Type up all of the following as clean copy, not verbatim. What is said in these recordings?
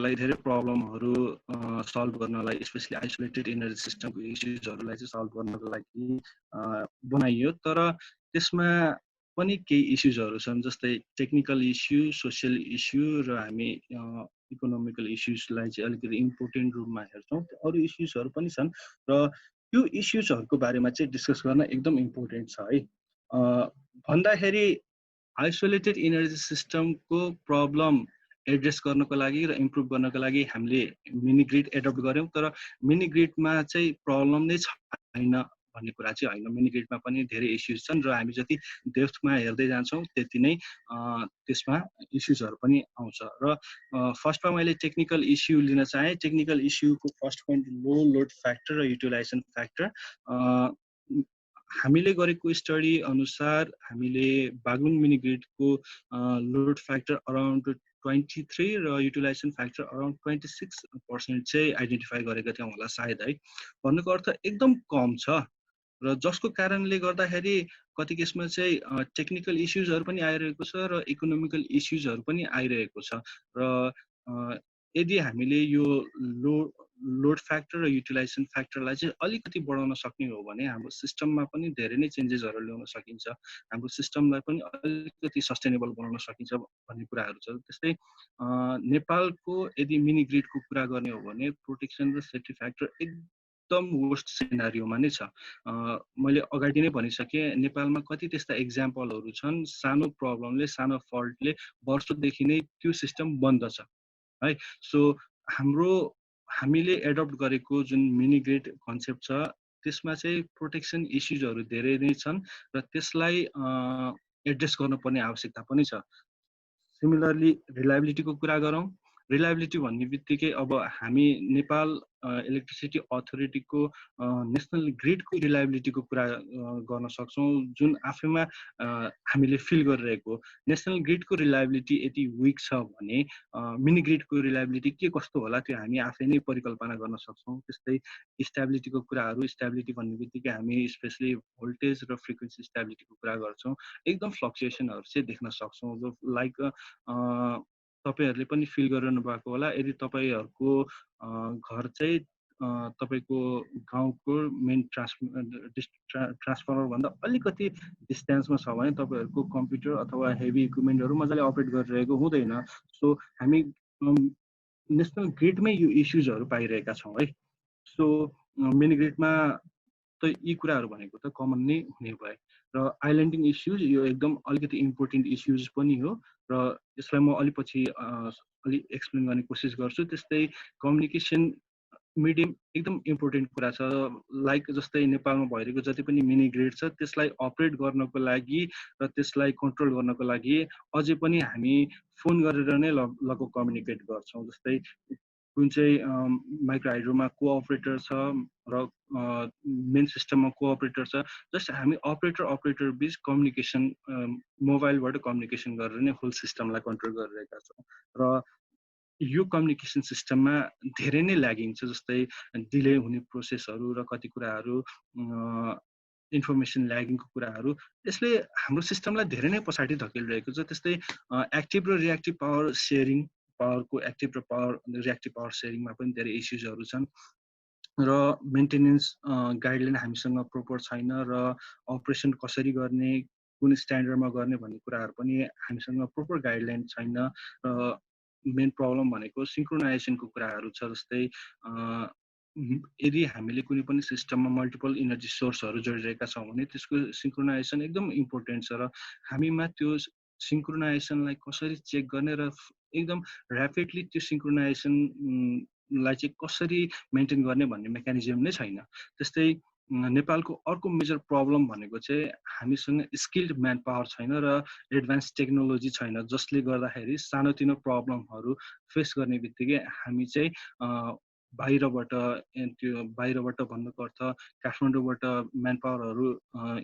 गर्नलाई धेरै प्रब्लमहरू सल्भ गर्नलाई स्पेशली आइसोलेटेड इनर्जी सिस्टमको इस्युजहरूलाई चाहिँ सल्भ गर्नको लागि बनाइयो। तर त्यसमा पनि केही इस्युजहरू छन्, जस्तै टेक्निकल इस्यु, सोसियल इस्यु र हामी इकोनोमिकल इस्युजलाई चाहिँ अलिकति इम्पोर्टेन्ट रूपमा हेर्छौँ। अरू इस्युजहरू पनि छन् र त्यो इस्युजहरूको बारेमा चाहिँ डिस्कस गर्न एकदम इम्पोर्टेन्ट छ है। भन्दाखेरि आइसोलेटेड इनर्जी सिस्टमको प्रब्लम एड्रेस गर्नको लागि र इम्प्रुभ गर्नको लागि हामीले मिनी ग्रिड एडप्ट गऱ्यौँ, तर मिनी ग्रिडमा चाहिँ प्रब्लम नै छैन भन्ने कुरा चाहिँ होइन। मिनी ग्रिडमा पनि धेरै इस्युज छन् र हामी जति डेप्थमा हेर्दै जान्छौँ त्यति नै त्यसमा इस्युजहरू पनि आउँछ। र फर्स्टमा मैले टेक्निकल इस्यु लिन चाहेँ। टेक्निकल इस्युको फर्स्ट पोइन्ट लो लोड फ्याक्टर र युटिलाइजेसन फ्याक्टर। हामीले गरेको स्टडी अनुसार हामीले Baglung mini GRIDCO load factor around 23 र युटिलाइजेसन फ्याक्टर अराउन्ड 26% चाहिँ आइडेन्टिफाई गरेका थियौँ होला सायद है। भन्नुको अर्थ एकदम कम छ र जसको कारणले गर्दाखेरि कति केसमा चाहिँ टेक्निकल इस्युजहरू पनि आइरहेको छ र इकोनोमिकल इस्युजहरू पनि आइरहेको छ। र यदि हामीले यो लोड फ्याक्टर र युटिलाइजेसन फ्याक्टरलाई चाहिँ अलिकति बढाउन सक्ने हो भने हाम्रो सिस्टममा पनि धेरै नै चेन्जेसहरू ल्याउन सकिन्छ, हाम्रो सिस्टमलाई पनि अलिकति सस्टेनेबल बनाउन सकिन्छ भन्ने कुराहरू छ। त्यस्तै नेपालको यदि मिनी ग्रिडको कुरा गर्ने हो भने प्रोटेक्सन र सेफ्टी फ्याक्टर एकदम वर्स्ट सिनारियोमा नै छ। मैले अगाडि नै भनिसकेँ, नेपालमा कति त्यस्ता एक्जाम्पलहरू छन् सानो प्रब्लमले, सानो फल्टले वर्षौंदेखि नै त्यो सिस्टम बन्द छ है। सो हामीले एडप्ट गरेको जुन मिनी ग्रिड कन्सेप्ट छ त्यसमा चाहिँ प्रोटेक्सन इस्युजहरू धेरै नै छन् र त्यसलाई एड्रेस गर्नुपर्ने आवश्यकता पनि छ। सिमिलरली रिलायबिलिटीको कुरा गरौँ। रिलायबिलिटी भन्ने बित्तिकै अब हामी नेपाल इलेक्ट्रिसिटी अथोरिटीको नेसनल ग्रिडको रिलायबिलिटीको कुरा गर्न सक्छौँ, जुन आफैमा हामीले फिल गरिरहेको। नेसनल ग्रिडको रिलायबिलिटी यति विक छ भने मिनी ग्रिडको रिलायबिलिटी के कस्तो होला त्यो हामी आफै नै परिकल्पना गर्न सक्छौँ। त्यस्तै स्टेबिलिटीको कुराहरू। स्टेबिलिटी भन्ने बित्तिकै हामी स्पेसली भोल्टेज र फ्रिक्वेन्सी स्टेबिलिटीको कुरा गर्छौँ। एकदम फ्लक्चुएसनहरू चाहिँ देख्न सक्छौँ, जो लाइक तपाईहरूले पनि फिल गरिरहनु भएको होला। यदि तपाईँहरूको घर चाहिँ तपाईँको गाउँको मेन ट्रान्सफर्मरभन्दा अलिकति डिस्टेन्समा छ भने तपाईँहरूको कम्प्युटर अथवा हेभी इक्विपमेन्टहरू मजाले अपरेट गरिरहेको हुँदैन। सो हामी नेसनल ग्रिडमै यो इस्युजहरू पाइरहेका छौँ है। सो मिनी ग्रिडमा त यी कुराहरू भनेको त कमन नै हुने भए। र आइल्यान्डिङ इस्युज यो एकदम अलिकति इम्पोर्टेन्ट इस्युज पनि हो र यसलाई म अलि पछि अलि एक्सप्लेन गर्ने कोसिस गर्छु। त्यस्तै कम्युनिकेसन मिडियम एकदम इम्पोर्टेन्ट कुरा छ। लाइक जस्तै नेपालमा भइरहेको जति पनि मिनी ग्रिड छ त्यसलाई अपरेट गर्नको लागि र त्यसलाई कन्ट्रोल गर्नको लागि अझै पनि हामी फोन गरेर नै लगभग कम्युनिकेट गर्छौँ। जस्तै कुन चाहिँ माइक्रो हाइड्रोमा कोअपरेटर छ र मेन सिस्टममा कोअपरेटर छ। जस्ट हामी अपरेटर बिच कम्युनिकेसन मोबाइलबाट कम्युनिकेसन गरेर नै होल सिस्टमलाई कन्ट्रोल गरिरहेका छौँ। र यो कम्युनिकेसन सिस्टममा धेरै नै ल्यागिङ छ। जस्तै डिले हुने प्रोसेसहरू र कति कुराहरू इन्फर्मेसन ल्यागिङको कुराहरू, यसले हाम्रो सिस्टमलाई धेरै नै पछाडि धकेलिरहेको छ। त्यस्तै एक्टिभ र रियाक्टिभ पावर सेयरिङ, पावरको एक्टिभ र रियाक्टिभ पावर सेयरिङमा पनि धेरै इस्युजहरू छन् र मेन्टेनेन्स गाइडलाइन हामीसँग प्रोपर छैन र अपरेसन कसरी गर्ने, कुन स्ट्यान्डर्डमा गर्ने भन्ने कुराहरू पनि हामीसँग प्रोपर गाइडलाइन छैन। र मेन प्रब्लम भनेको सिङ्क्रोनाइजेसनको कुराहरू छ। जस्तै यदि हामीले कुनै पनि सिस्टममा मल्टिपल इनर्जी सोर्सहरू जोडिरहेका छौँ भने त्यसको सिङ्क्रोनाइजेसन एकदम इम्पोर्टेन्ट छ र हामीमा त्यो सिङ्क्रोनाइजेसनलाई कसरी चेक गर्ने र एकदम ऱ्यापिडली त्यो सिङ्क्रोनाइजेसनलाई चाहिँ कसरी मेन्टेन गर्ने भन्ने मेकानिजम नै छैन। त्यस्तै नेपालको अर्को मेजर प्रब्लम भनेको चाहिँ हामीसँग स्किल्ड म्यान पावर छैन र एडभान्स टेक्नोलोजी छैन, जसले गर्दाखेरि सानोतिनो प्रब्लमहरू फेस गर्ने बित्तिकै हामी चाहिँ बाहिरबाट भन्नुको अर्थ काठमाडौँबाट म्यान पावरहरू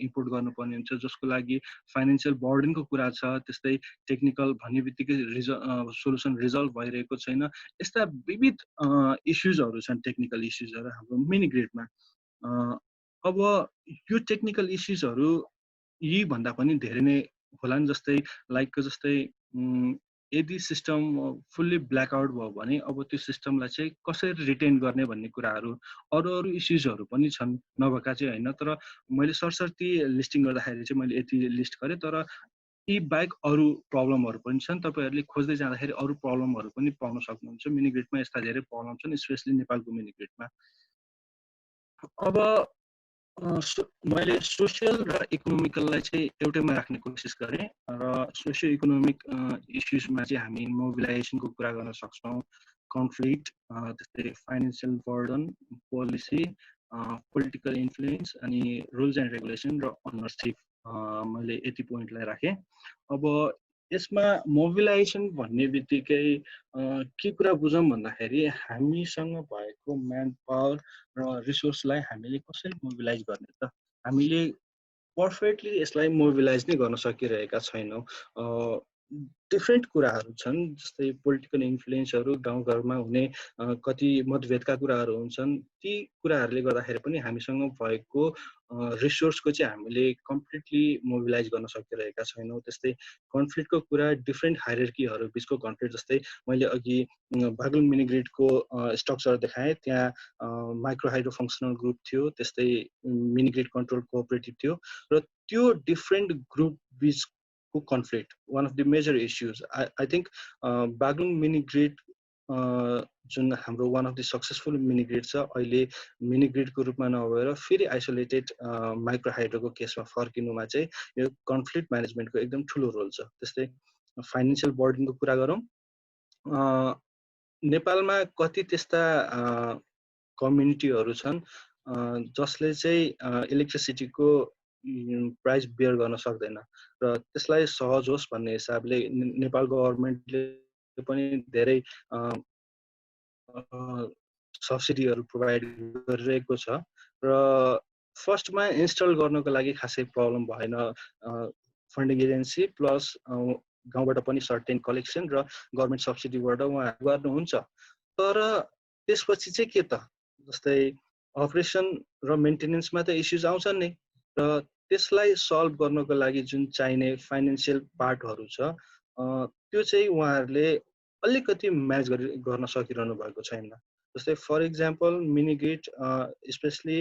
इम्पोर्ट गर्नुपर्ने हुन्छ, जसको लागि फाइनेन्सियल बर्डनको कुरा छ। त्यस्तै टेक्निकल भन्ने बित्तिकै सोल्युसन रिजल्भ भइरहेको छैन। यस्ता विविध इस्युजहरू छन्, टेक्निकल इस्युजहरू हाम्रो मिनी ग्रिडमा। अब यो टेक्निकल इस्युजहरू यी भन्दा पनि धेरै नै होलान्। जस्तै यदि सिस्टम फुल्ली ब्ल्याकआउट भयो भने अब त्यो सिस्टमलाई चाहिँ कसरी रिटेन गर्ने भन्ने कुराहरू अरू अरू इस्युजहरू पनि छन् नभएका चाहिँ होइन। तर मैले सरसर्ती लिस्टिङ गर्दाखेरि चाहिँ मैले यति लिस्ट गरेँ। तर यी बाहेक अरू प्रब्लमहरू पनि छन्। तपाईँहरूले खोज्दै जाँदाखेरि अरू प्रब्लमहरू पनि पाउन सक्नुहुन्छ। मिनी ग्रिडमा यस्ता धेरै प्रब्लम छन्, स्पेसली नेपालको मिनी ग्रिडमा। अब मैले सोसियल र इकोनोमिकललाई चाहिँ एउटैमा राख्ने कोसिस गरेँ र सोसियो इकोनोमिक इस्युजमा चाहिँ हामी मोबिलाइजेसनको कुरा गर्न सक्छौँ, कन्फ्लिक्ट, त्यस्तै financial burden, policy, political influence अनि रुल्स एन्ड रेगुलेसन र अनरसिप, मैले यति पोइन्टलाई राखेँ। अब यसमा मोबिलाइजेसन भन्ने बित्तिकै के कुरा बुझौँ भन्दाखेरि हामीसँग भएको म्यान पावर र रिसोर्सलाई हामीले कसरी मोबिलाइज गर्ने त? हामीले पर्फेक्टली यसलाई मोबिलाइज नै गर्न सकिरहेका छैनौँ। डिफ्रेन्ट कुराहरू छन्, जस्तै पोलिटिकल इन्फ्लुएन्सहरू, गाउँघरमा हुने कति मतभेदका कुराहरू हुन्छन्। ती कुराहरूले गर्दाखेरि पनि हामीसँग भएको रिसोर्सको चाहिँ हामीले कम्प्लिटली मोबिलाइज गर्न सकिरहेका छैनौँ। त्यस्तै कन्फ्लिक्टको कुरा, डिफ्रेन्ट हायरार्कीहरू बिचको कन्फ्लिक्ट, जस्तै मैले अघि बागलुङ मिनी ग्रिडको स्ट्रक्चर देखाएँ। त्यहाँ माइक्रो हाइड्रो फङ्सनल ग्रुप थियो, त्यस्तै मिनी ग्रिड कन्ट्रोल कोअपरेटिभ थियो र त्यो डिफ्रेन्ट ग्रुप बिचको conflict one of the major issues. I think Baglung mini grid जुन हाम्रो one of the successful mini grid छ, अहिले मिनी ग्रिडको रूपमा नभएर फेरि आइसोलेटेड माइक्रो हाइड्रोको केसमा फर्किनुमा चाहिँ यो कन्फ्लिक्ट म्यानेजमेन्टको एकदम ठुलो रोल छ। त्यस्तै फाइनेन्सियल बर्डनको कुरा गरौँ। नेपालमा कति त्यस्ता कम्युनिटीहरू छन् जसले चाहिँ इलेक्ट्रिसिटीको प्राइस बियर गर्न सक्दैन र त्यसलाई सहज होस् भन्ने हिसाबले नेपाल गभर्मेन्टले पनि धेरै सब्सिडीहरू प्रोभाइड गरिरहेको छ र फर्स्टमा इन्स्टल गर्नको लागि खासै प्रब्लम भएन। फन्डिङ एजेन्सी प्लस गाउँबाट पनि सर्टेन कलेक्सन र गभर्मेन्ट सब्सिडीबाट उहाँहरू गर्नुहुन्छ। तर त्यसपछि चाहिँ के त, जस्तै अपरेसन र मेन्टेनेन्समा त इस्युज आउँछन् नै, र त्यसलाई सल्भ गर्नको लागि जुन चाहिने फाइनेन्सियल पार्टहरू छ त्यो चाहिँ उहाँहरूले अलिकति म्याच गर्न सकिरहनु भएको छैन। जस्तै for example mini grid specially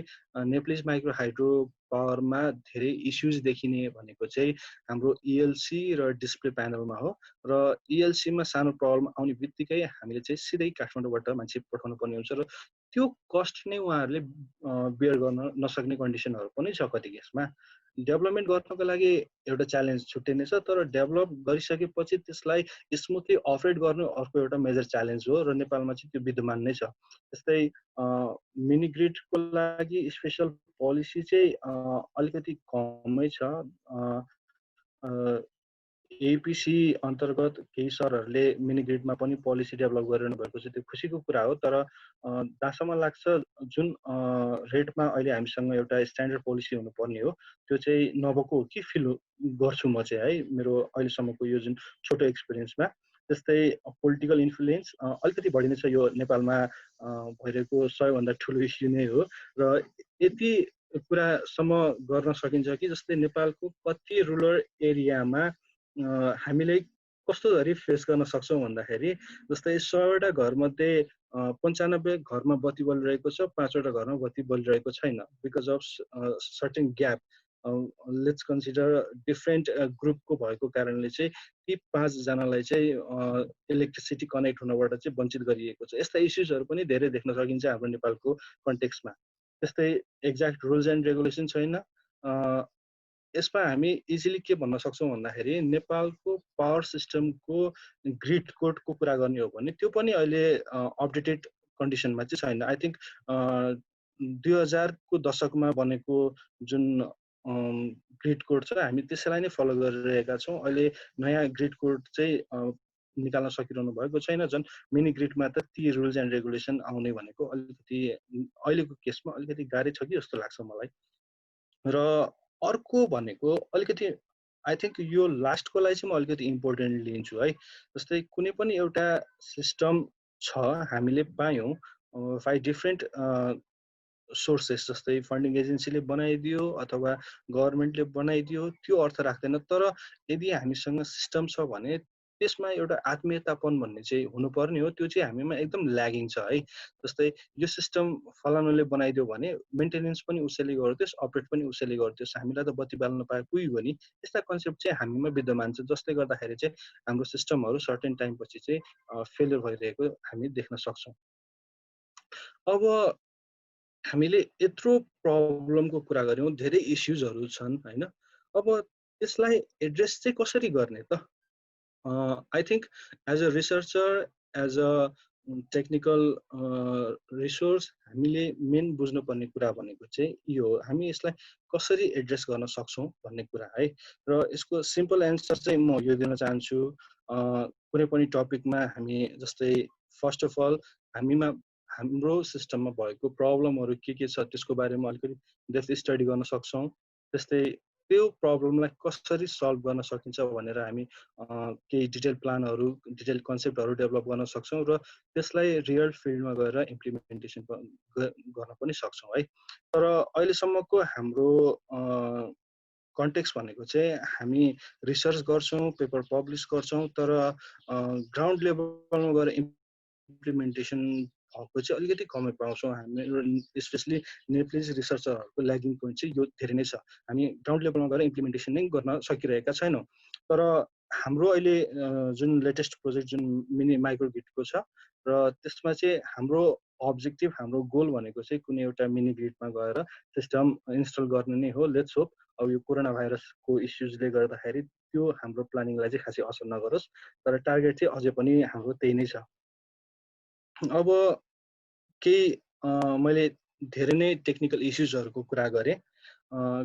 नेप्लिज माइक्रो हाइड्रो पावरमा धेरै इस्युज देखिने भनेको चाहिँ हाम्रो इएलसी र डिस्प्ले प्यानलमा हो। र इएलसीमा सानो प्रब्लम आउने बित्तिकै हामीले चाहिँ सिधै काठमाडौँबाट मान्छे पठाउनु पर्ने हुन्छ र त्यो कस्ट नै उहाँहरूले बियर गर्न नसक्ने कन्डिसनहरू पनि छ कति केसमा। डेभलपमेन्ट गर्नको लागि एउटा च्यालेन्ज छुट्टै नै छ, तर डेभलप गरिसकेपछि त्यसलाई स्मुथली अपरेट गर्नु अर्को एउटा मेजर च्यालेन्ज हो र नेपालमा चाहिँ त्यो विद्यमान नै छ। त्यस्तै मिनी ग्रिडको लागि स्पेसल पोलिसी चाहिँ अलिकति कमै छ। एपिसी अन्तर्गत केही सरहरूले मिनी ग्रिडमा पनि पोलिसी डेभलप गरिरहनु भएको छ, त्यो खुसीको कुरा हो। तर जहाँसम्म लाग्छ जुन रेटमा अहिले हामीसँग एउटा स्ट्यान्डर्ड पोलिसी हुनुपर्ने हो त्यो चाहिँ नभएको हो कि फिल गर्छु म चाहिँ, है, मेरो अहिलेसम्मको यो जुन छोटो एक्सपिरियन्समा। त्यस्तै पोलिटिकल इन्फ्लुएन्स अलिकति बढी नै छ, यो नेपालमा भइरहेको सबैभन्दा ठुलो इस्यु नै हो। र यति कुरासम्म गर्न सकिन्छ कि जस्तै नेपालको कति रुरल एरियामा हामीले कस्तो गरी फेस गर्न सक्छौँ भन्दाखेरि जस्तै 100वटा घरमध्ये 95 घरमा बत्ती बलिरहेको छ, 5वटा घरमा बत्ती बलिरहेको छैन, because of certain gap. Let's consider different ग्रुपको भएको कारणले चाहिँ ती 5जनालाई चाहिँ इलेक्ट्रिसिटी कनेक्ट हुनबाट चाहिँ वञ्चित गरिएको छ। यस्ता इस्युजहरू पनि धेरै देख्न सकिन्छ हाम्रो नेपालको कन्टेक्स्टमा। त्यस्तै एक्ज्याक्ट रुल्स एन्ड रेगुलेसन छैन। यसमा हामी इजिली के भन्न सक्छौँ भन्दाखेरि नेपालको पावर सिस्टमको ग्रिड कोडको कुरा गर्ने हो भने त्यो पनि अहिले अपडेटेड कन्डिसनमा चाहिँ छैन। आई थिङ्क 2000को दशकमा बनेको जुन ग्रिड कोड छ हामी त्यसैलाई नै फलो गरिरहेका छौँ। अहिले नयाँ ग्रिड कोड चाहिँ निकाल्न सकिरहनु भएको छैन। झन् मिनी ग्रिडमा त ती रुल्स एन्ड रेगुलेसन आउने भनेको अलिकति अहिलेको केसमा अलिकति गाह्रै छ कि जस्तो लाग्छ मलाई। र अर्को भनेको अलिकति आई थिङ्क यो लास्टकोलाई चाहिँ म अलिकति इम्पोर्टेन्ट लिन्छु, है। जस्तै कुनै पनि एउटा सिस्टम छ हामीले पायौँ 5 डिफ्रेन्ट सोर्सेस, जस्तै फन्डिङ एजेन्सीले बनाइदियो अथवा गभर्मेन्टले बनाइदियो, त्यो अर्थ राख्दैन। तर यदि हामीसँग सिस्टम छ भने त्यसमा एउटा आत्मीयतापन भन्ने चाहिँ हुनुपर्ने हो, त्यो चाहिँ हामीमा एकदम ल्यागिङ छ है। जस्तै यो सिस्टम फलानुले बनाइदियो भने मेन्टेनेन्स पनि उसैले गरिदियोस्, अपरेट पनि उसैले गरिदियोस्, हामीलाई त बत्ती बाल्न पाए पुग्यो नि। यस्ता कन्सेप्ट चाहिँ हामीमा विद्यमान छ, जसले गर्दाखेरि चाहिँ हाम्रो सिस्टमहरू सर्टेन टाइमपछि चाहिँ फेलियर भइरहेको हामी देख्न सक्छौँ। अब हामीले यत्रो प्रब्लमको कुरा गऱ्यौँ, धेरै इस्युजहरू छन् होइन। अब त्यसलाई एड्रेस चाहिँ कसरी गर्ने त? I think as a researcher, as a technical resource हामीले मेन बुझ्नुपर्ने कुरा भनेको चाहिँ यो हो, हामी यसलाई कसरी एड्रेस गर्न सक्छौँ भन्ने कुरा है। र यसको सिम्पल एन्सर चाहिँ म यो दिन चाहन्छु। कुनै पनि टपिकमा हामी जस्तै फर्स्ट अफ अल हामीमा हाम्रो सिस्टममा भएको प्रब्लमहरू के छ त्यसको बारेमा अलिकति डेप्थ स्टडी गर्न सक्छौँ। त्यस्तै त्यो प्रब्लमलाई कसरी सल्भ गर्न सकिन्छ भनेर हामी केही डिटेल प्लानहरू, डिटेल कन्सेप्टहरू डेभलप गर्न सक्छौँ र त्यसलाई रियल फिल्डमा गएर इम्प्लिमेन्टेसन गर्न पनि सक्छौँ है। तर अहिलेसम्मको हाम्रो कन्टेक्स्ट भनेको चाहिँ हामी रिसर्च गर्छौँ, पेपर पब्लिस गर्छौँ, तर ग्राउन्ड लेभलमा गएर इम्प्लिमेन्टेसन भएको चाहिँ अलिकति कमै पाउँछौँ। हाम्रो स्पेसली नेप्लिज रिसर्चरहरूको ल्यागिङ पोइन्ट चाहिँ यो धेरै नै छ। हामी ग्राउन्ड लेभलमा गएर इम्प्लिमेन्टेसन नै गर्न सकिरहेका छैनौँ। तर हाम्रो अहिले जुन लेटेस्ट प्रोजेक्ट जुन मिनी माइक्रोग्रिडको छ, र त्यसमा चाहिँ हाम्रो अब्जेक्टिभ, हाम्रो गोल भनेको चाहिँ कुनै एउटा मिनी ग्रिडमा गएर सिस्टम इन्स्टल गर्ने नै हो। लेट्स होप अब यो कोरोना भाइरसको इस्युजले गर्दाखेरि त्यो हाम्रो प्लानिङलाई चाहिँ खासै असर नगरोस्, तर टार्गेट चाहिँ अझै पनि हाम्रो त्यही नै छ। अब केही मैले धेरै नै टेक्निकल इस्युजहरूको कुरा गरेँ,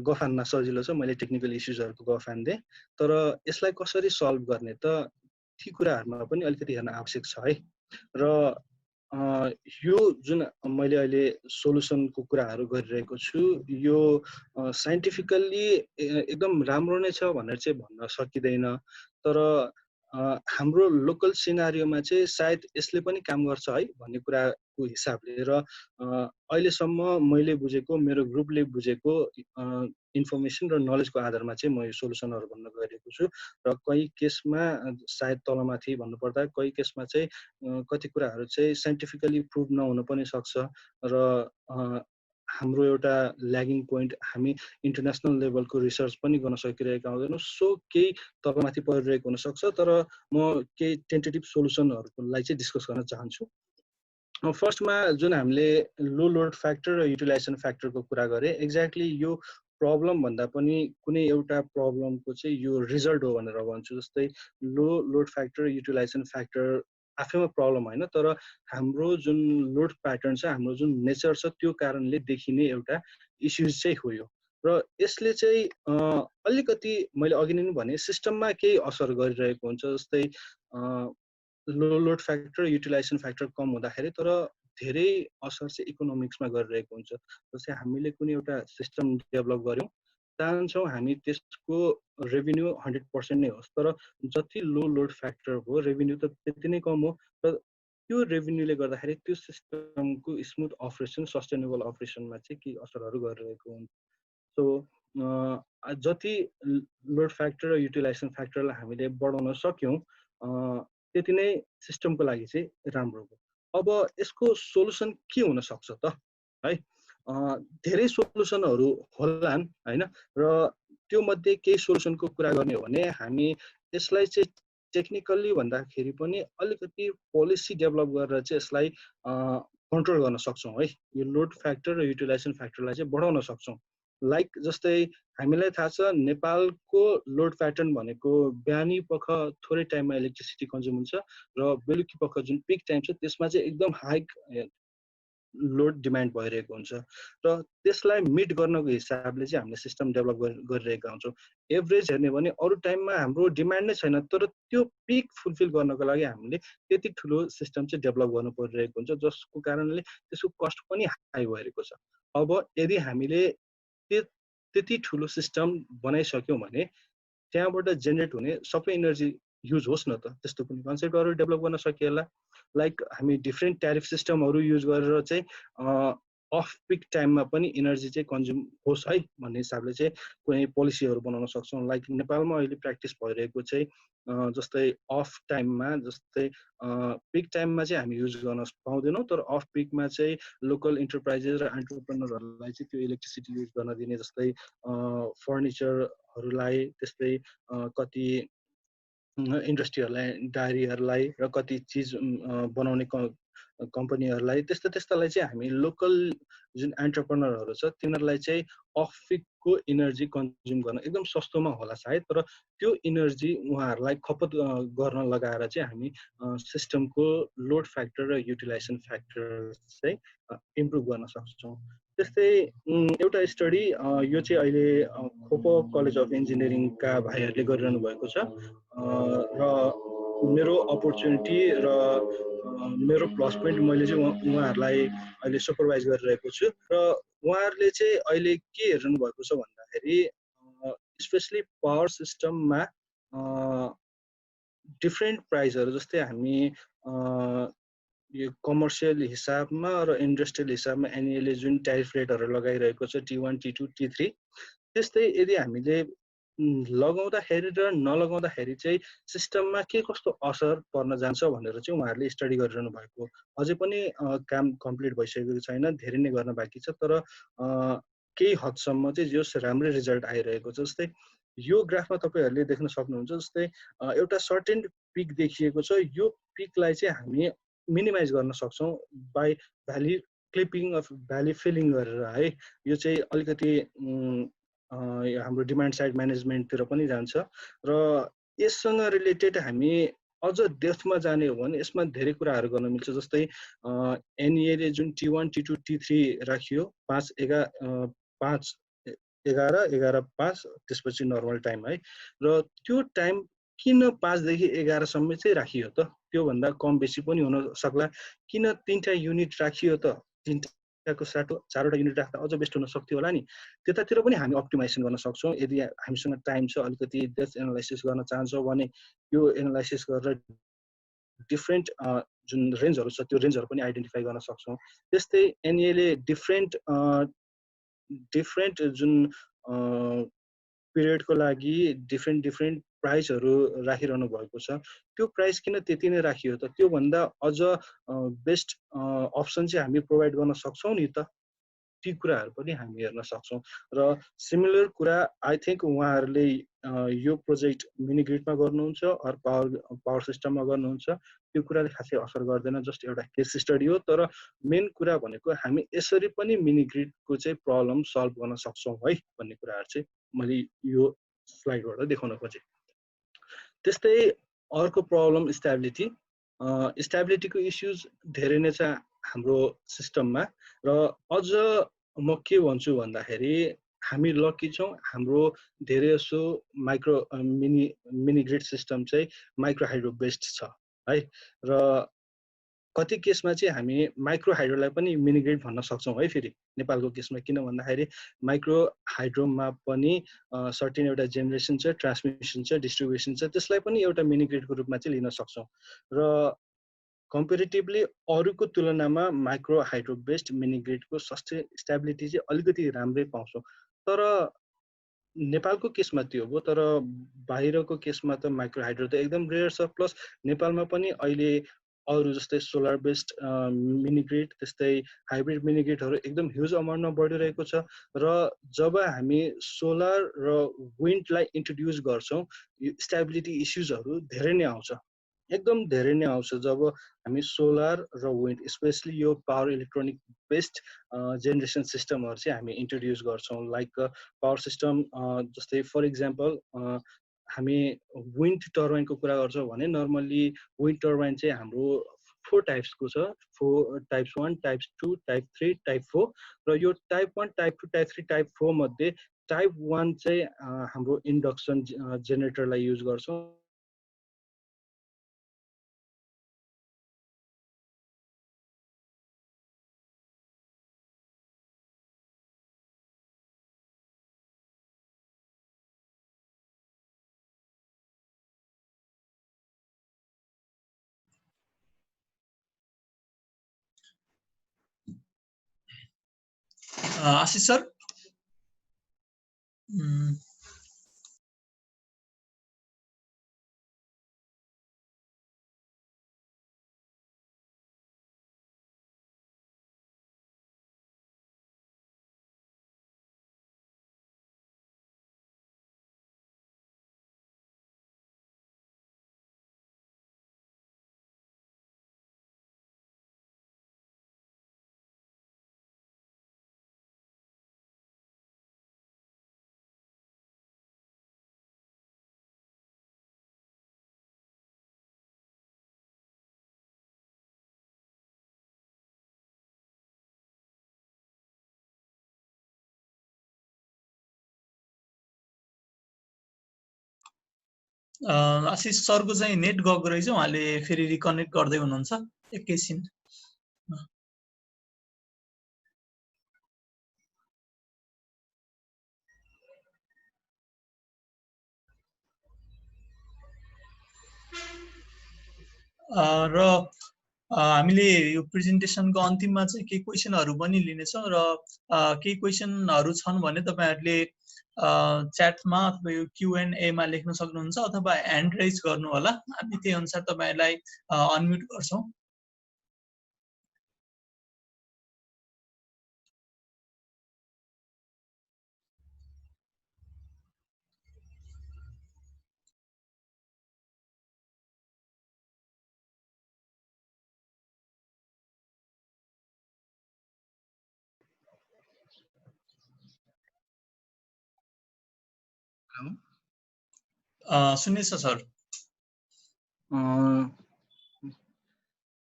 गफ हान्न सजिलो छ, मैले टेक्निकल इस्युजहरूको गफ हान्दिएँ। तर यसलाई कसरी सल्भ गर्ने त, ती कुराहरूमा पनि अलिकति हेर्न आवश्यक छ है। र यो जुन मैले अहिले सोल्युसनको कुराहरू गरिरहेको छु, यो साइन्टिफिकल्ली एकदम राम्रो नै छ भनेर चाहिँ भन्न सकिँदैन। तर हाम्रो लोकल सिनारियोमा चाहिँ सायद यसले पनि काम गर्छ है भन्ने कुराको हिसाबले, र अहिलेसम्म मैले बुझेको, मेरो ग्रुपले बुझेको इन्फर्मेसन र नलेजको आधारमा चाहिँ म यो सोल्युसनहरू भन्न गइरहेको छु। र कहीँ केसमा सायद तलमाथि भन्नुपर्दा कहीँ केसमा चाहिँ कति कुराहरू चाहिँ साइन्टिफिकली प्रुभ नहुन पनि सक्छ, र हाम्रो एउटा ल्यागिङ पोइन्ट, हामी इन्टरनेसनल लेभलको रिसर्च पनि गर्न सकिरहेका हुँदैनौँ। सो केही तलमाथि परिरहेको हुनसक्छ, तर म केही टेन्टेटिभ सोल्युसनहरूलाई चाहिँ डिस्कस गर्न चाहन्छु। फर्स्टमा जुन हामीले लो लोड फ्याक्टर र युटिलाइजेसन फ्याक्टरको कुरा गरेँ, एक्ज्याक्टली यो प्रब्लम भन्दा पनि कुनै एउटा प्रब्लमको चाहिँ यो रिजल्ट हो भनेर भन्छु। जस्तै लो लोड फ्याक्टर, युटिलाइजेसन फ्याक्टर आफैमा प्रब्लम होइन, तर हाम्रो जुन लोड प्याटर्न छ, हाम्रो जुन नेचर छ, त्यो कारणले देखिने एउटा इस्युज चाहिँ हो यो। र यसले चाहिँ अलिकति मैले अघि नै भने सिस्टममा केही असर गरिरहेको हुन्छ। जस्तै लो लोड फ्याक्टर, युटिलाइजेसन फ्याक्टर कम हुँदाखेरि, तर धेरै असर चाहिँ इकोनोमिक्समा गरिरहेको हुन्छ। जस्तै हामीले कुनै एउटा सिस्टम डेभलप गऱ्यौँ, चाहन्छौँ हामी त्यसको रेभेन्यू 100% नै होस्, तर जति लो लोड फ्याक्टर हो रेभेन्यू त त्यति नै कम हो, र त्यो रेभेन्यूले गर्दाखेरि त्यो सिस्टमको स्मुथ अपरेसन, सस्टेनेबल अपरेसनमा चाहिँ केही असरहरू गरिरहेको हुन्छ। सो जति लोड फ्याक्टर र युटिलाइजेसन फ्याक्टरलाई हामीले बढाउन सक्यौँ, त्यति नै सिस्टमको लागि चाहिँ राम्रो हो। अब यसको सोल्युसन के हुन सक्छ त है? धेरै सोल्युसनहरू होलान् होइन, र त्यो मध्ये केही सोल्युसनको कुरा गर्ने हो भने हामी यसलाई चाहिँ टेक्निकल्ली भन्दाखेरि पनि अलिकति पोलिसी डेभलप गरेर चाहिँ यसलाई कन्ट्रोल गर्न सक्छौँ है। यो लोड फ्याक्टर र युटिलाइजेसन फ्याक्टरलाई चाहिँ बढाउन सक्छौँ। लाइक जस्तै हामीलाई थाहा छ नेपालको लोड प्याटर्न भनेको बिहानी पख थोरै टाइममा इलेक्ट्रिसिटी कन्ज्युम हुन्छ, र बेलुकी पख जुन पिक टाइम छ त्यसमा चाहिँ एकदम हाई लोड डिमान्ड भइरहेको हुन्छ, र त्यसलाई मिट गर्नको हिसाबले चाहिँ हामीले सिस्टम डेभलप गरिरहेका हुन्छौँ। एभरेज हेर्ने भने अरू टाइममा हाम्रो डिमान्ड नै छैन, तर त्यो पिक फुलफिल गर्नको लागि हामीले त्यति ठुलो सिस्टम चाहिँ डेभलप गर्नु परिरहेको हुन्छ, जसको कारणले त्यसको कस्ट पनि हाई भइरहेको छ। अब यदि हामीले त्यति ठुलो सिस्टम बनाइसक्यौँ भने त्यहाँबाट जेनेरेट हुने सबै इनर्जी युज होस् न त, त्यस्तो पनि कन्सेप्टहरू डेभलप गर्न सकिएला। लाइक हामी डिफ्रेन्ट ट्यारिफ सिस्टमहरू युज गरेर चाहिँ अफ पिक टाइममा पनि इनर्जी चाहिँ कन्ज्युम होस् है भन्ने हिसाबले चाहिँ कुनै पोलिसीहरू बनाउन सक्छौँ। लाइक नेपालमा अहिले प्र्याक्टिस भइरहेको चाहिँ जस्तै अफ टाइममा, जस्तै पिक टाइममा चाहिँ हामी युज गर्न पाउँदैनौँ, तर अफ पिकमा चाहिँ लोकल इन्टरप्राइजेस र एन्टरप्रेनरहरूलाई चाहिँ त्यो इलेक्ट्रिसिटी युज गर्न दिने, जस्तै फर्निचरहरूलाई, त्यस्तै कति इन्डस्ट्रीहरूलाई, डायरीहरूलाई र कति चिज बनाउने कम्पनीहरूलाई, त्यस्तालाई चाहिँ हामी लोकल जुन एन्टरप्रेनरहरू छ तिनीहरूलाई चाहिँ अफ पिकको इनर्जी कन्ज्युम गर्न एकदम सस्तोमा होला सायद, तर त्यो इनर्जी उहाँहरूलाई खपत गर्न लगाएर चाहिँ हामी सिस्टमको लोड फ्याक्टर र युटिलाइजेसन फ्याक्टर चाहिँ इम्प्रुभ गर्न सक्छौँ। त्यस्तै एउटा स्टडी यो चाहिँ अहिले खोपो कलेज अफ इन्जिनियरिङका भाइहरूले गरिरहनु भएको छ र मेरो अपर्च्युनिटी र मेरो प्लस पोइन्ट मैले चाहिँ उहाँहरूलाई अहिले सुपरभाइज गरिरहेको छु र उहाँहरूले चाहिँ अहिले के हेर्नु भएको छ भन्दाखेरि स्पेसली पावर सिस्टममा डिफ्रेन्ट प्राइसहरू, जस्तै हामी यो कमर्सियल हिसाबमा र इन्डस्ट्रियल हिसाबमा एनुअली जुन ट्यारिफ रेटहरू लगाइरहेको छ T1, T2, T3, त्यस्तै यदि हामीले लगाउँदाखेरि र नलगाउँदाखेरि चाहिँ सिस्टममा के कस्तो असर पर्न जान्छ भनेर चाहिँ उहाँहरूले स्टडी गरिरहनु भएको। अझै पनि काम कम्प्लिट भइसकेको छैन, धेरै नै गर्न बाँकी छ, तर केही हदसम्म चाहिँ जस राम्रै रिजल्ट आइरहेको छ। जस्तै यो ग्राफमा तपाईँहरूले देख्न सक्नुहुन्छ, जस्तै एउटा सर्टेन पिक देखिएको छ, यो पिकलाई चाहिँ हामी मिनिमाइज गर्न सक्छौँ by valley clipping of valley feeling गरेर है। यो चाहिँ अलिकति हाम्रो डिमान्ड साइड म्यानेजमेन्टतिर पनि जान्छ र यससँग रिलेटेड हामी अझ डेप्थमा जाने हो भने यसमा धेरै कुराहरू गर्न मिल्छ। जस्तै एनइएले जुन T1, T2, T3 राखियो 5, 11, 5, त्यसपछि नर्मल टाइम है, र त्यो टाइम किन 5 देखि 11 सम्म चाहिँ राखियो त? त्योभन्दा कम बेसी पनि हुन सक्ला। किन 3टा युनिट राखियो त? 3टाको 4वटा युनिट राख्दा अझ बेस्ट हुन सक्थ्यो होला नि। त्यतातिर पनि हामी अप्टिमाइजेसन गर्न सक्छौँ यदि हामीसँग टाइम छ, अलिकति डेप्थ एनालाइसिस गर्न चाहन्छौँ भने यो एनालाइसिस गरेर डिफ्रेन्ट जुन रेन्जहरू छ त्यो रेन्जहरू पनि आइडेन्टिफाई गर्न सक्छौँ। त्यस्तै एनइएले डिफ्रेन्ट जुन पिरियडको लागि डिफ्रेन्ट प्राइसहरू राखिरहनु भएको छ। त्यो प्राइस किन त्यति नै राखियो त? त्योभन्दा अझ बेस्ट अप्सन चाहिँ हामी प्रोभाइड गर्न सक्छौँ नि त। ती कुराहरू पनि हामी हेर्न सक्छौँ। र सिमिलर कुरा आई थिङ्क उहाँहरूले यो प्रोजेक्ट मिनी ग्रिडमा गर्नुहुन्छ अर पावर सिस्टममा गर्नुहुन्छ, त्यो कुराले खासै असर गर्दैन, जस्ट एउटा केस स्टडी हो। तर मेन कुरा भनेको हामी यसरी पनि मिनी ग्रिडको चाहिँ प्रब्लम सल्भ गर्न सक्छौँ है भन्ने कुराहरू चाहिँ मैले यो स्लाइडबाट देखाउन खोजेँ। त्यस्तै अर्को प्रब्लम स्ट्याबिलिटीको इस्युज धेरै नै छ हाम्रो सिस्टममा। र अझ म के भन्छु भन्दाखेरि हामी लकी छौँ, हाम्रो धेरै जसो मिनी ग्रिड सिस्टम चाहिँ माइक्रो हाइड्रो बेस्ड छ है। र कति केसमा चाहिँ हामी माइक्रो हाइड्रोलाई पनि मिनी ग्रिड भन्न सक्छौँ है। फेरि नेपालको केसमा किन भन्दाखेरि माइक्रो हाइड्रोमा पनि सर्टेन एउटा जेनेरेसन छ, ट्रान्समिसन छ, डिस्ट्रिब्युसन छ, त्यसलाई पनि एउटा मिनी ग्रिडको रूपमा चाहिँ लिन सक्छौँ। र कम्पेरिटिभली अरूको तुलनामा micro hydro based mini GRIDCO stability चाहिँ अलिकति राम्रै पाउँछौँ। तर नेपालको केसमा त्यो हो, तर बाहिरको केसमा त माइक्रो हाइड्रो त एकदम रेयर छ। प्लस नेपालमा पनि अहिले अरू जस्तै सोलर बेस्ड मिनी ग्रिड, त्यस्तै हाइब्रिड मिनी ग्रिडहरू एकदम ह्युज अमाउन्टमा बढिरहेको छ। र जब हामी सोलर र विन्डलाई इन्ट्रोड्युस गर्छौँ, स्टेबिलिटी इस्युजहरू धेरै नै आउँछ, एकदम धेरै नै आउँछ। जब हामी सोलर र विन्ड स्पेसली यो पावर इलेक्ट्रोनिक बेस्ड जेनेरेसन सिस्टमहरू चाहिँ हामी इन्ट्रोड्युस गर्छौँ। लाइक पावर सिस्टम जस्तै फर इक्जाम्पल हामी विन्ड टर्बाइनको कुरा गर्छौँ भने नर्मल्ली विन्ड टर्बाइन चाहिँ हाम्रो 4 टाइप्सको छ। Types 1, types 2, type 3, type 4। र यो टाइप 1, टाइप 2, टाइप 3, टाइप 4 मध्ये टाइप 1 चाहिँ हाम्रो इन्डक्सन जेनेरेटरलाई युज गर्छौँ। आशिष सर आशिष सरको चाहिँ नेट गएको रहेछ, उहाँले फेरि रिकनेक्ट गर्दै हुनुहुन्छ, एकैछिन। र हामीले यो प्रेजेन्टेसनको अन्तिममा चाहिँ केही क्वेसनहरू पनि लिनेछौँ र केही क्वेसनहरू छन् भने तपाईहरुले च्याटमा अथवा यो Q&A मा लेख्न सक्नुहुन्छ अथवा ह्यान्ड रेज गर्नु होला, हामी त्यही अनुसार तपाईहरुलाई अनम्युट गर्छौं। सुन्दैछ सर?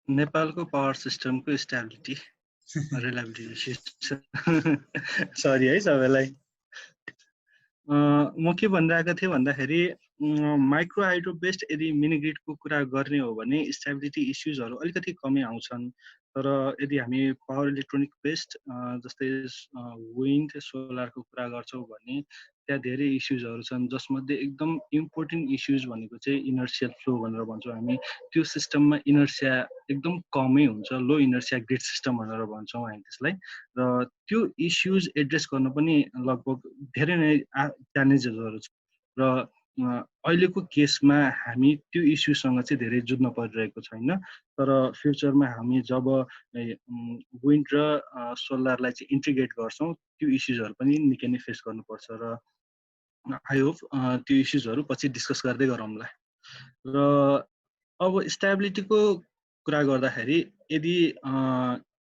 नेपालको पावर सिस्टमको स्टेबिलिटी रिलायबिलिटी सरी है सबैलाई। म के भनिरहेको थिएँ भन्दाखेरि माइक्रो हाइड्रो बेस्ड यदि मिनी ग्रिडको कुरा गर्ने हो भने स्टेबिलिटी इस्युजहरू अलिकति कमै आउँछन्, तर यदि हामी पावर इलेक्ट्रोनिक बेस्ड जस्तै विन्ड सोलरको कुरा गर्छौँ भने त्यहाँ धेरै इस्युजहरू छन्, जसमध्ये एकदम इम्पोर्टेन्ट इस्युज भनेको चाहिँ इनर्सियल फ्लो भनेर भन्छौँ हामी। त्यो सिस्टममा इनर्सिया एकदम कमै हुन्छ, लो इनर्सिया ग्रिड सिस्टम भनेर भन्छौँ हामी त्यसलाई। र त्यो इस्युज एड्रेस गर्न पनि लगभग धेरै नै च्यालेन्जेसहरू छ र अहिलेको केसमा हामी त्यो इस्युसँग चाहिँ धेरै जुझ्न परिरहेको छैन। तर फ्युचरमा हामी जब विन्ड र सोलरलाई चाहिँ इन्टिग्रेट गर्छौँ त्यो इस्युजहरू पनि निकै नै फेस गर्नुपर्छ र आई होप त्यो इस्युजहरू पछि डिस्कस गर्दै गरौँला। र अब स्टेबिलिटीको कुरा गर्दाखेरि यदि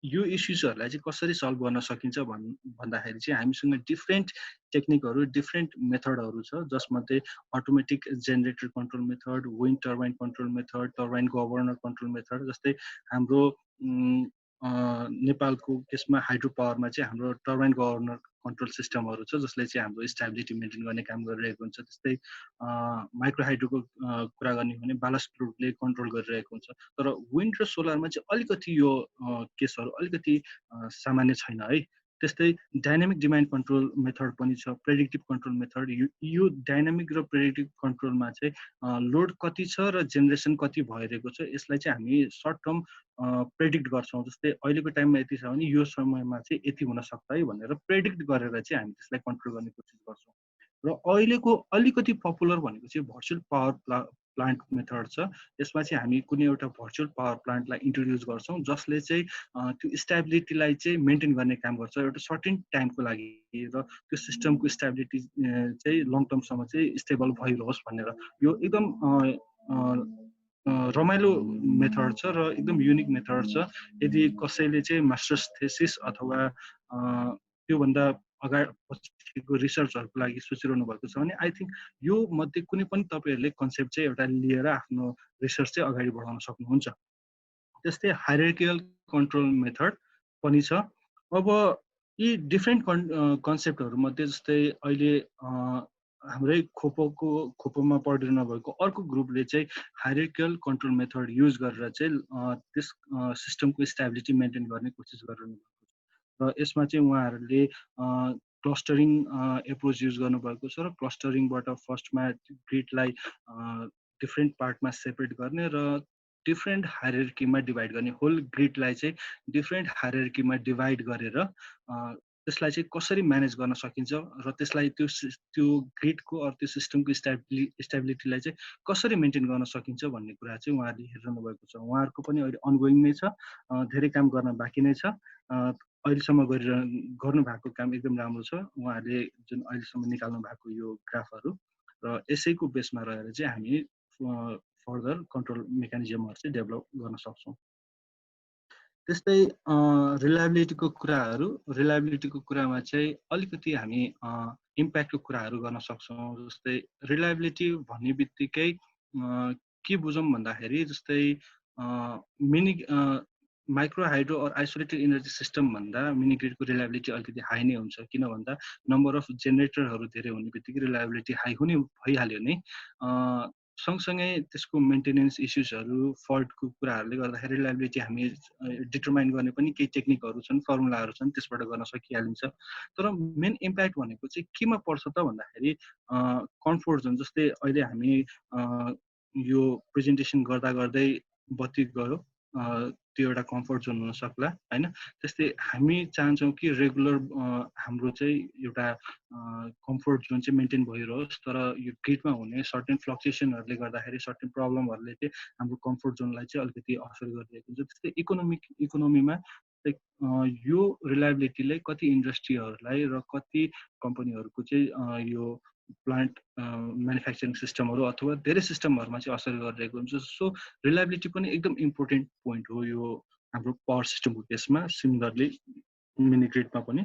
यो इस्युजहरूलाई चाहिँ कसरी सल्भ गर्न सकिन्छ भन्दाखेरि चाहिँ हामीसँग डिफ्रेन्ट टेक्निकहरू डिफ्रेन्ट मेथडहरू छ, जसमध्ये automatic generator control method, wind turbine control method, turbine governor control method. जस्तै हाम्रो नेपालको केसमा हाइड्रो पावरमा चाहिँ हाम्रो टर्बाइन गभर्नर कन्ट्रोल सिस्टमहरू छ, जसले चाहिँ हाम्रो स्टेबिलिटी मेन्टेन गर्ने काम गरिरहेको हुन्छ। त्यस्तै माइक्रो हाइड्रोको कुरा गर्ने हो भने बालास्ट फ्लुइडले कन्ट्रोल गरिरहेको हुन्छ। तर विन्ड र सोलरमा चाहिँ अलिकति यो केसहरू अलिकति सामान्य छैन है। त्यस्तै डाइनामिक डिमान्ड कन्ट्रोल मेथड पनि छ, प्रेडिक्टिभ कन्ट्रोल मेथड। यो डाइनामिक र प्रेडिक्टिभ कन्ट्रोलमा चाहिँ लोड कति छ र जेनेरेसन कति भइरहेको छ यसलाई चाहिँ हामी सर्ट टर्म प्रेडिक्ट गर्छौँ। जस्तै अहिलेको टाइममा यति छ भने यो समयमा चाहिँ यति हुन सक्छ है भनेर प्रेडिक्ट गरेर चाहिँ हामी त्यसलाई कन्ट्रोल गर्ने कोसिस गर्छौँ। र अहिलेको अलिकति पपुलर भनेको चाहिँ भर्चुअल पावर प्लान्ट मेथड छ। यसमा चाहिँ हामी कुनै एउटा भर्चुअल पावर प्लान्टलाई इन्ट्रोड्युस गर्छौँ, जसले चाहिँ त्यो स्टेबिलिटीलाई चाहिँ मेन्टेन गर्ने काम गर्छ एउटा सर्टेन टाइमको लागि, र त्यो सिस्टमको स्टेबिलिटी चाहिँ लङ टर्मसम्म चाहिँ स्टेबल भइरहोस् भनेर। यो एकदम रमाइलो मेथड छ र एकदम युनिक मेथड छ। यदि कसैले चाहिँ मास्टर्स थेसिस अथवा त्योभन्दा अगाडि पछिको रिसर्चहरूको लागि सोचिरहनु भएको छ भने आई थिङ्क यो मध्ये कुनै पनि तपाईँहरूले कन्सेप्ट चाहिँ एउटा लिएर आफ्नो रिसर्च चाहिँ अगाडि बढाउन सक्नुहुन्छ। त्यस्तै हायरार्किकल कन्ट्रोल मेथड पनि छ। अब यी डिफ्रेन्ट कन्सेप्टहरू मध्ये जस्तै अहिले हाम्रै खोपोमा पढिरहनु भएको अर्को ग्रुपले चाहिँ हायरार्किकल कन्ट्रोल मेथड युज गरेर चाहिँ त्यस सिस्टमको स्टेबिलिटी मेन्टेन गर्ने कोसिस गरिरहनु भएको छ। र यसमा चाहिँ उहाँहरूले क्लस्टरिङ एप्रोच युज गर्नुभएको छ र क्लस्टरिङबाट फर्स्टमा ग्रिडलाई डिफ्रेन्ट पार्टमा सेपरेट गर्ने र डिफ्रेन्ट हायरार्कीमा डिभाइड गर्ने, होल ग्रिडलाई चाहिँ डिफ्रेन्ट हायरार्कीमा डिभाइड गरेर त्यसलाई चाहिँ कसरी म्यानेज गर्न सकिन्छ र त्यसलाई त्यो ग्रिडको अर त्यो सिस्टमको स्टेबिलिटीलाई चाहिँ कसरी मेन्टेन गर्न सकिन्छ भन्ने कुरा चाहिँ उहाँहरूले हेरिरहनु भएको छ। उहाँहरूको पनि अहिले अनगोइङ नै छ, धेरै काम गर्न बाँकी नै छ। अहिलेसम्म गर्नु भएको काम एकदम राम्रो छ। उहाँहरूले जुन अहिलेसम्म निकाल्नु भएको यो ग्राफहरू र यसैको बेसमा रहेर चाहिँ हामी फर्दर कन्ट्रोल मेकानिजमहरू चाहिँ डेभलप गर्न सक्छौँ। त्यस्तै रिलायबिलिटीको कुरामा चाहिँ अलिकति हामी इम्प्याक्टको कुराहरू गर्न सक्छौँ। जस्तै रिलायबिलिटी भन्ने बित्तिकै के बुझौँ भन्दाखेरि जस्तै mini micro hydro or isolated energy system भन्दा मिनी ग्रिडको रिलायबिलिटी अलिकति हाई नै हुन्छ। किन भन्दा नम्बर अफ जेनेरेटरहरू धेरै हुने बित्तिकै रिलायबिलिटी हाई हुने भइहाल्यो नै। सँगसँगै त्यसको मेन्टेनेन्स इस्युजहरू, फल्टको कुराहरूले गर्दाखेरि रिलायबिलिटी हामी डिटरमाइन गर्ने पनि केही टेक्निकहरू छन्, फर्मुलाहरू छन्, त्यसबाट गर्न सकिहालिन्छ। तर मेन इम्प्याक्ट भनेको चाहिँ केमा पर्छ त भन्दाखेरि कम्फोर्ट जोन। जस्तै अहिले हामी यो प्रेजेन्टेसन गर्दा गर्दै बत्ती गयो, त्यो एउटा कम्फोर्ट जोन हुन सक्ला हैन। त्यस्तै हामी चाहन्छौँ कि रेगुलर हाम्रो चाहिँ एउटा कम्फोर्ट जोन चाहिँ मेन्टेन भइरहोस्, तर यो ग्रिडमा हुने सर्टेन फ्लक्चुएसनहरूले गर्दाखेरि सर्टेन प्रब्लमहरूले चाहिँ हाम्रो कम्फोर्ट जोनलाई चाहिँ अलिकति असर गरिरहेको हुन्छ। त्यस्तै इकोनोमीमा यो रिलायबिलिटीले कति इन्डस्ट्रीहरूलाई र कति कम्पनीहरूको चाहिँ यो प्लान्ट म्यानुफ्याक्चरिङ सिस्टमहरू अथवा धेरै सिस्टमहरूमा चाहिँ असर गरिरहेको हुन्छ। सो रिलायबिलिटी पनि एकदम इम्पोर्टेन्ट पोइन्ट हो यो हाम्रो पावर सिस्टमको केसमा, सिमिलरली मिनी ग्रिडमा पनि।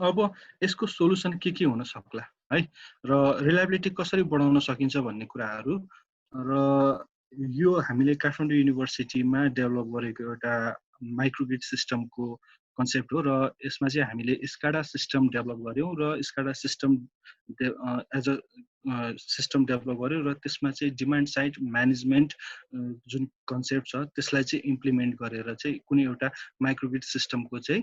अब यसको सोलुसन के हुन सक्ला है, र रिलायबिलिटी कसरी बढाउन सकिन्छ भन्ने कुराहरू। र यो हामीले काठमाडौँ युनिभर्सिटीमा डेभलप गरेको एउटा माइक्रोग्रिड सिस्टमको कन्सेप्ट हो, र यसमा चाहिँ हामीले स्काडा सिस्टम डेभलप गऱ्यौँ र SCADA system as a system develop गऱ्यौँ र त्यसमा चाहिँ डिमान्ड साइड म्यानेजमेन्ट जुन कन्सेप्ट छ त्यसलाई चाहिँ इम्प्लिमेन्ट गरेर चाहिँ कुनै एउटा माइक्रोग्रिड सिस्टमको चाहिँ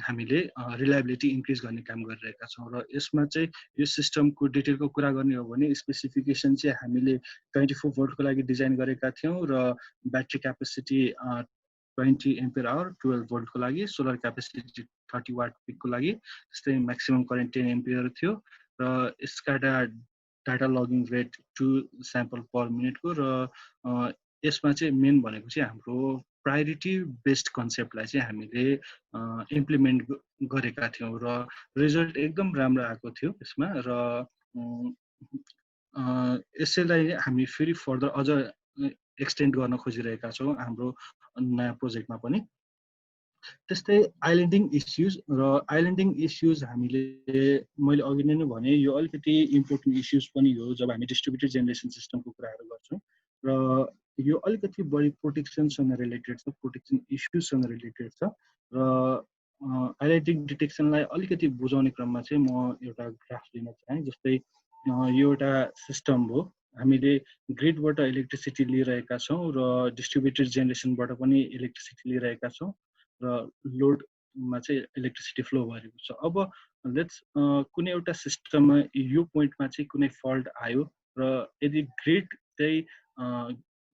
हामीले रिलायबिलिटी इन्क्रिज गर्ने काम गरिरहेका छौँ। र यसमा चाहिँ यो सिस्टमको डिटेलको कुरा गर्ने हो भने स्पेसिफिकेसन चाहिँ हामीले 24 भोल्टको लागि डिजाइन गरेका थियौँ र ब्याट्री क्यापेसिटी 20 एम्पियर आवर 12 भोल्टको लागि, सोलर क्यापेसिटी 30 वाट पिकको लागि, त्यस्तै म्याक्सिमम करेन्ट 10 एम्पियर थियो र स्काडा डाटा लगिङ रेट 2 स्याम्पल पर मिनटको। र यसमा चाहिँ मेन भनेको चाहिँ हाम्रो प्रायोरिटी बेस्ड कन्सेप्टलाई चाहिँ हामीले इम्प्लिमेन्ट गरेका थियौँ र रिजल्ट एकदम राम्रो आएको थियो यसमा। र यसैलाई हामी फेरि फर्दर अझ एक्सटेन्ड गर्न खोजिरहेका छौँ हाम्रो नयाँ प्रोजेक्टमा पनि। त्यस्तै आइल्यान्डिङ इस्युज हामीले मैले अघि नै भने यो अलिकति इम्पोर्टेन्ट इस्युज पनि हो जब हामी डिस्ट्रिब्युटेड जेनेरेसन सिस्टमको कुराहरू गर्छौँ। र यो अलिकति बढी प्रोटेक्सनसँग रिलेटेड छ, प्रोटेक्सन इस्युजसँग रिलेटेड छ। र आइल्यान्डिङ डिटेक्सनलाई अलिकति बुझाउने क्रममा चाहिँ म एउटा ग्राफ दिन चाहेँ। जस्तै यो एउटा सिस्टम हो, हामीले ग्रिडबाट इलेक्ट्रिसिटी लिइरहेका छौँ र डिस्ट्रिब्युटेड जेनेरेसनबाट पनि इलेक्ट्रिसिटी लिइरहेका छौँ र लोडमा चाहिँ इलेक्ट्रिसिटी फ्लो भइरहेको छ। अब लेट्स कुनै एउटा सिस्टममा यो पोइन्टमा चाहिँ कुनै फल्ट आयो र यदि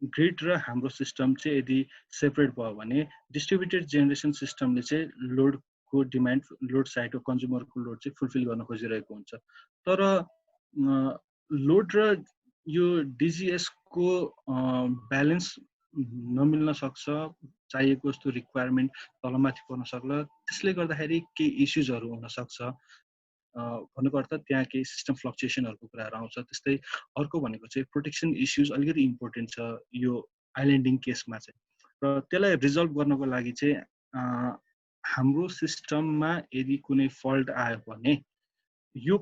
ग्रिड र हाम्रो सिस्टम चाहिँ यदि सेपरेट भयो भने डिस्ट्रिब्युटेड जेनेरेसन सिस्टमले चाहिँ लोडको डिमान्ड, लोड साइडको कन्ज्युमरको लोड चाहिँ फुलफिल गर्न खोजिरहेको हुन्छ। तर लोड र यो डिजिएसको ब्यालेन्स नमिल्न सक्छ, चाहिएको जस्तो रिक्वायरमेन्ट तलमाथि पर्न सक्ला। त्यसले गर्दाखेरि केही इस्युजहरू हुनसक्छ। भन्नुको अर्थ त्यहाँ केही सिस्टम फ्लक्चुएसनहरूको कुराहरू आउँछ। त्यस्तै अर्को भनेको चाहिँ प्रोटेक्सन इस्युज अलिकति इम्पोर्टेन्ट छ यो आइल्यान्डिङ केसमा चाहिँ। र त्यसलाई रिजल्भ गर्नको लागि चाहिँ हाम्रो सिस्टममा यदि कुनै फल्ट आयो भने यो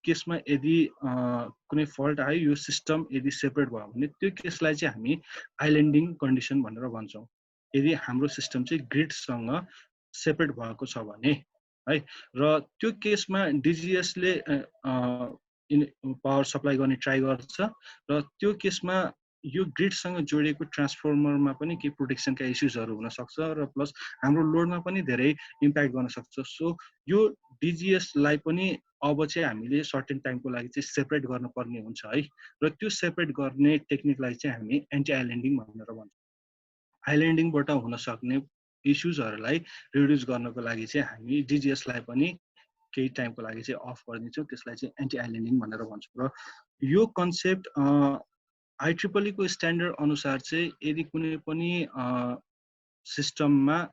केसमा यदि कुनै फल्ट आयो, यो सिस्टम यदि सेपरेट भयो भने त्यो केसलाई चाहिँ हामी आइल्यान्डिङ कन्डिसन भनेर भन्छौँ। यदि हाम्रो सिस्टम चाहिँ ग्रिडसँग सेपरेट भएको छ भने है, र त्यो केसमा डिजिएसले पावर सप्लाई गर्ने ट्राई गर्छ र त्यो केसमा यो ग्रिडसँग जोडिएको ट्रान्सफर्मरमा पनि केही प्रोटेक्सनका इस्युजहरू हुनसक्छ र प्लस हाम्रो लोडमा पनि धेरै इम्प्याक्ट गर्न सक्छ। सो यो डिजिएसलाई पनि अब चाहिँ हामीले सर्टेन टाइमको लागि चाहिँ सेपरेट गर्नुपर्ने हुन्छ है, र त्यो सेपरेट गर्ने टेक्निकलाई चाहिँ हामी एन्टी आइल्यान्डिङ भनेर भन्छौँ। आइल्यान्डिङबाट हुन सक्ने इस्युजहरूलाई रिड्युस गर्नको लागि चाहिँ हामी डिजिएसलाई पनि केही टाइमको लागि चाहिँ अफ गरिदिन्छौँ, त्यसलाई चाहिँ एन्टी आइल्यान्डिङ भनेर भन्छौँ। र यो कन्सेप्ट IEEE को स्ट्यान्डर्ड अनुसार चाहिँ यदि कुनै पनि सिस्टममा